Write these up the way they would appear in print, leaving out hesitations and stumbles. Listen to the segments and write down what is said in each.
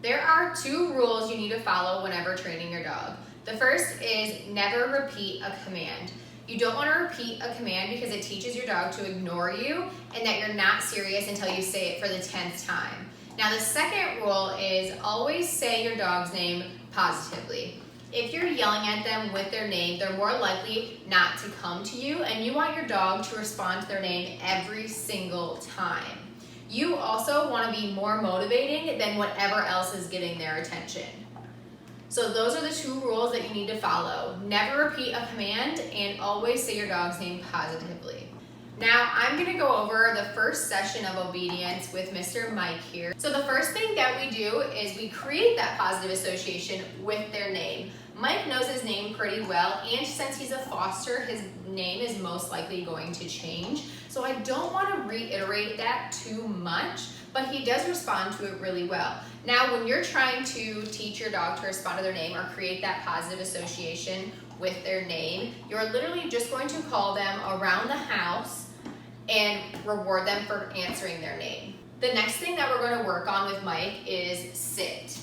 There are 2 rules you need to follow whenever training your dog. The first is never repeat a command. You don't want to repeat a command because it teaches your dog to ignore you and that you're not serious until you say it for the 10th time. Now the second rule is always say your dog's name positively. If you're yelling at them with their name, they're more likely not to come to you, and you want your dog to respond to their name every single time. You also want to be more motivating than whatever else is getting their attention. So those are the 2 rules that you need to follow. Never repeat a command and always say your dog's name positively. Now I'm going to go over the first session of obedience with Mr. Mike here. So the first thing that we do is we create that positive association with their name. Mike knows his name pretty well, and since he's a foster, his name is most likely going to change. So I don't want to reiterate that too much, but he does respond to it really well. Now, when you're trying to teach your dog to respond to their name or create that positive association with their name, you're literally just going to call them around the house and reward them for answering their name. The next thing that we're going to work on with Mike is sit.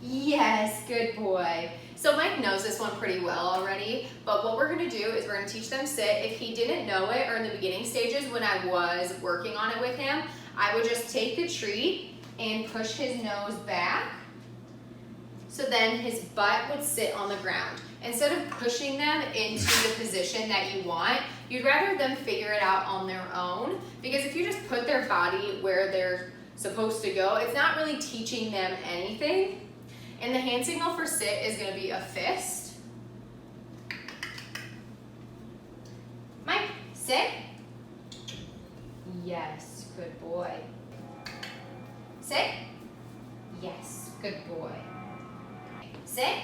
Yes, good boy. So Mike knows this one pretty well already, but what we're going to do is we're going to teach them sit. If he didn't know it, or in the beginning stages when I was working on it with him, I would just take the treat and push his nose back, so then his butt would sit on the ground. Instead of pushing them into the position that you want, you'd rather them figure it out on their own, because if you just put their body where they're supposed to go, it's not really teaching them anything. And the hand signal for sit is going to be a fist. Mike, sit. Yes, good boy. Sit. Yes, good boy. Sit.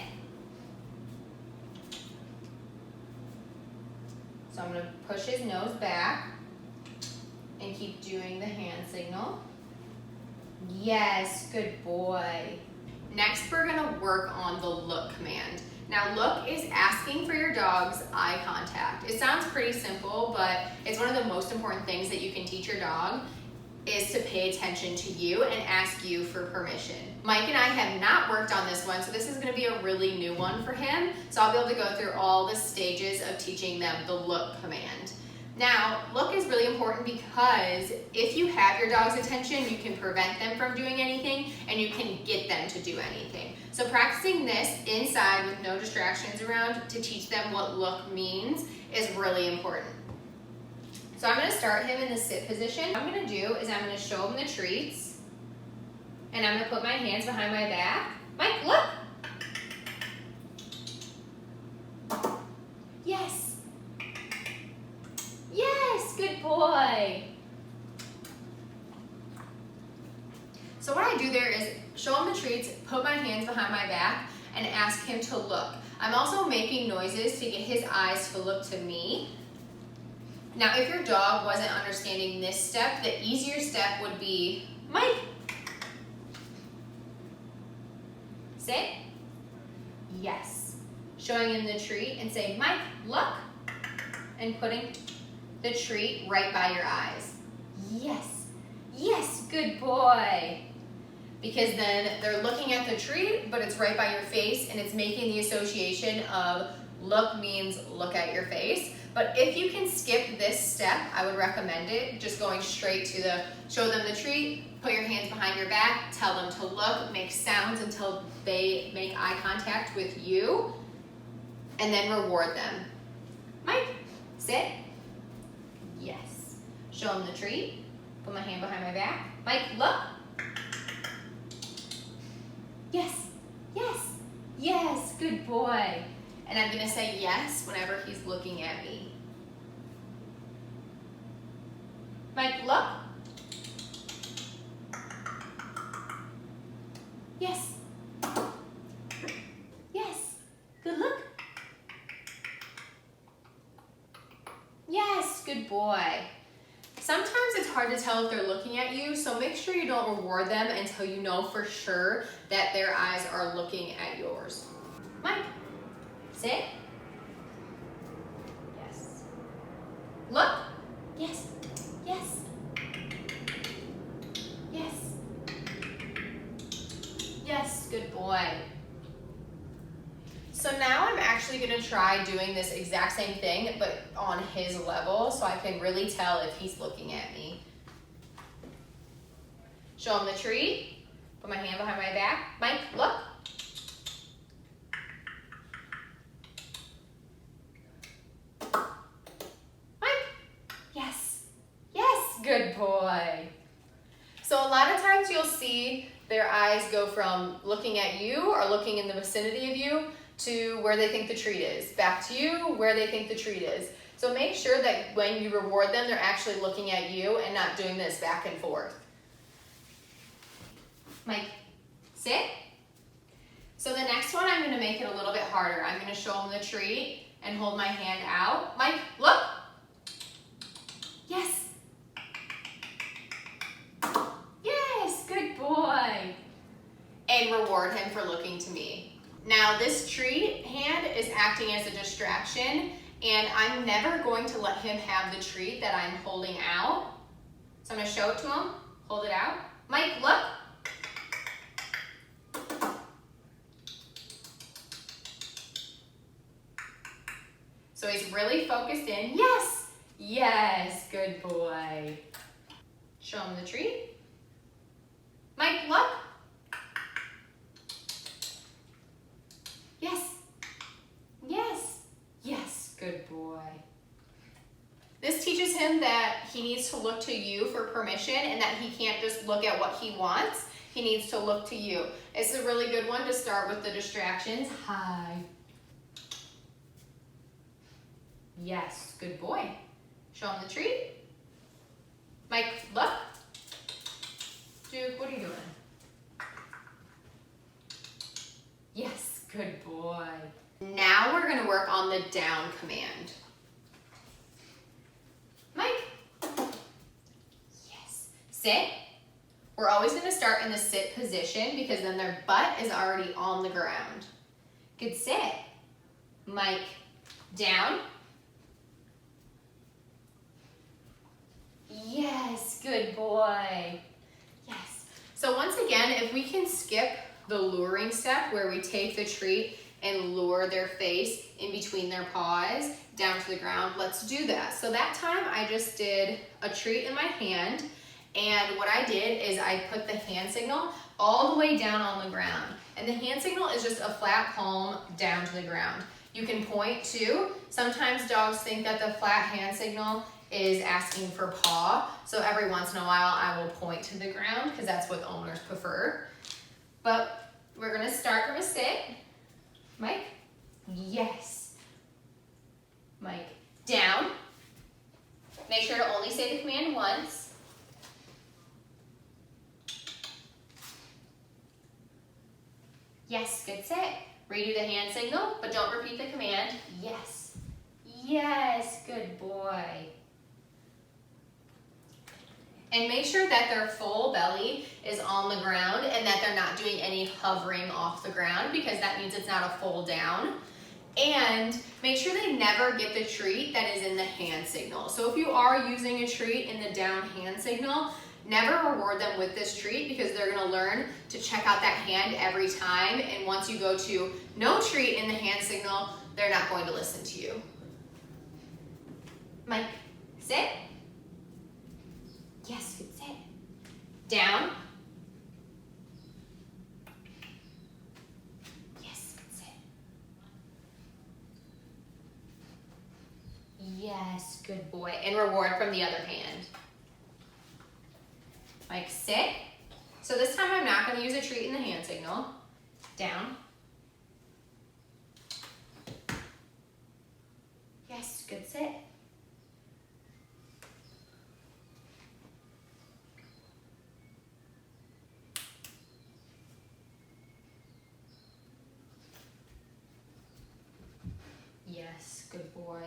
So I'm going to push his nose back and keep doing the hand signal. Yes, good boy. Next, we're going to work on the look command. Now, look is asking for your dog's eye contact. It sounds pretty simple, but it's one of the most important things that you can teach your dog is to pay attention to you and ask you for permission. Mike and I have not worked on this one, so this is going to be a really new one for him. So I'll be able to go through all the stages of teaching them the look command. Now, look is really important because if you have your dog's attention, you can prevent them from doing anything and you can get them to do anything. So practicing this inside with no distractions around to teach them what look means is really important. So I'm going to start him in the sit position. What I'm going to do is I'm going to show him the treats, and I'm going to put my hands behind my back. Mike, look! Yes! Yes, good boy. So what I do there is show him the treats, put my hands behind my back, and ask him to look. I'm also making noises to get his eyes to look to me. Now, if your dog wasn't understanding this step, the easier step would be, Mike, sit. Yes. Showing him the treat and say, Mike, look, and putting the treat right by your eyes. Yes, yes, good boy. Because then they're looking at the treat, but it's right by your face, and it's making the association of look means look at your face. But if you can skip this step, I would recommend it. Just going straight to the show them the treat, put your hands behind your back, tell them to look, make sounds until they make eye contact with you, and then reward them. Mike, sit. Yes. Show them the treat, put my hand behind my back. Mike, look. Yes, yes, yes, good boy. And I'm going to say yes whenever he's looking at me. Mike, look. Yes. Yes. Good look. Yes, good boy. Sometimes it's hard to tell if they're looking at you, so make sure you don't reward them until you know for sure that their eyes are looking at yours. Mike, sit. Yes. Look. Yes. Yes. Yes. good boy. So now I'm actually gonna try doing this exact same thing, but on his level, so I can really tell if he's looking at me. Show him the treat. Put my hand behind my back. Mike, look. Mike, yes. Yes, good boy. So a lot of times you'll see their eyes go from looking at you or looking in the vicinity of you to where they think the treat is. Back to you, where they think the treat is. So make sure that when you reward them, they're actually looking at you and not doing this back and forth. Mike, sit. So the next one, I'm gonna make it a little bit harder. I'm gonna show them the treat and hold my hand out. Mike, look. Yes. Yes, good boy. And reward him for looking to me. Now this treat hand is acting as a distraction, and I'm never going to let him have the treat that I'm holding out. So I'm gonna show it to him, hold it out. Mike, look. So he's really focused in. Yes, yes, good boy. Show him the treat. Mike, look. Yes, yes, yes, good boy. This teaches him that he needs to look to you for permission and that he can't just look at what he wants. He needs to look to you. It's a really good one to start with the distractions. Hi. Yes, good boy. Show him the treat. Mike, look. Duke, what are you doing? Yes, good boy. Now we're gonna work on the down command. Mike. Yes. Sit. We're always gonna start in the sit position because then their butt is already on the ground. Good sit. Mike, down. Yes, good boy. Yes. So once again, if we can skip the luring step where we take the treat and lure their face in between their paws down to the ground, let's do that. So that time I just did a treat in my hand, and what I did is I put the hand signal all the way down on the ground. And the hand signal is just a flat palm down to the ground. You can point too. Sometimes dogs think that the flat hand signal is asking for paw. So every once in a while I will point to the ground because that's what the owners prefer. But we're gonna start from a sit. Mike, yes. Mike, down. Make sure to only say the command once. Yes, good sit. Redo the hand signal, but don't repeat the command. Yes, yes, good boy. And make sure that their full belly is on the ground and that they're not doing any hovering off the ground because that means it's not a full down. And make sure they never get the treat that is in the hand signal. So if you are using a treat in the down hand signal, never reward them with this treat because they're gonna learn to check out that hand every time. And once you go to no treat in the hand signal, they're not going to listen to you. Mike, sit. Yes, good sit. Down. Yes, good sit. Yes, good boy. And reward from the other hand. Mike, sit. So this time I'm not going to use a treat in the hand signal. Down. Yes, good sit. Yes, good boy.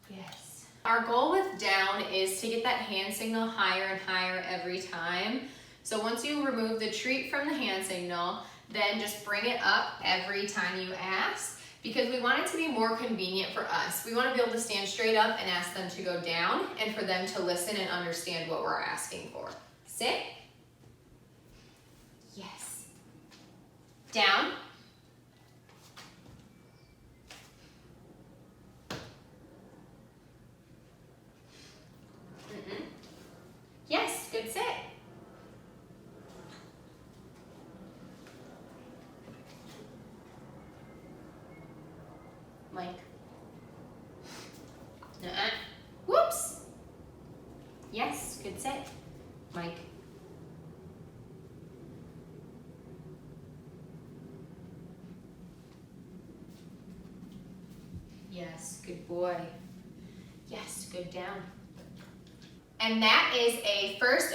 Yes. Our goal with down is to get that hand signal higher and higher every time. So once you remove the treat from the hand signal, then just bring it up every time you ask because we want it to be more convenient for us. We want to be able to stand straight up and ask them to go down and for them to listen and understand what we're asking for. Sit. Mike. Whoops. Yes, good sit. Mike. Yes, good boy. Yes, good down. And that is a first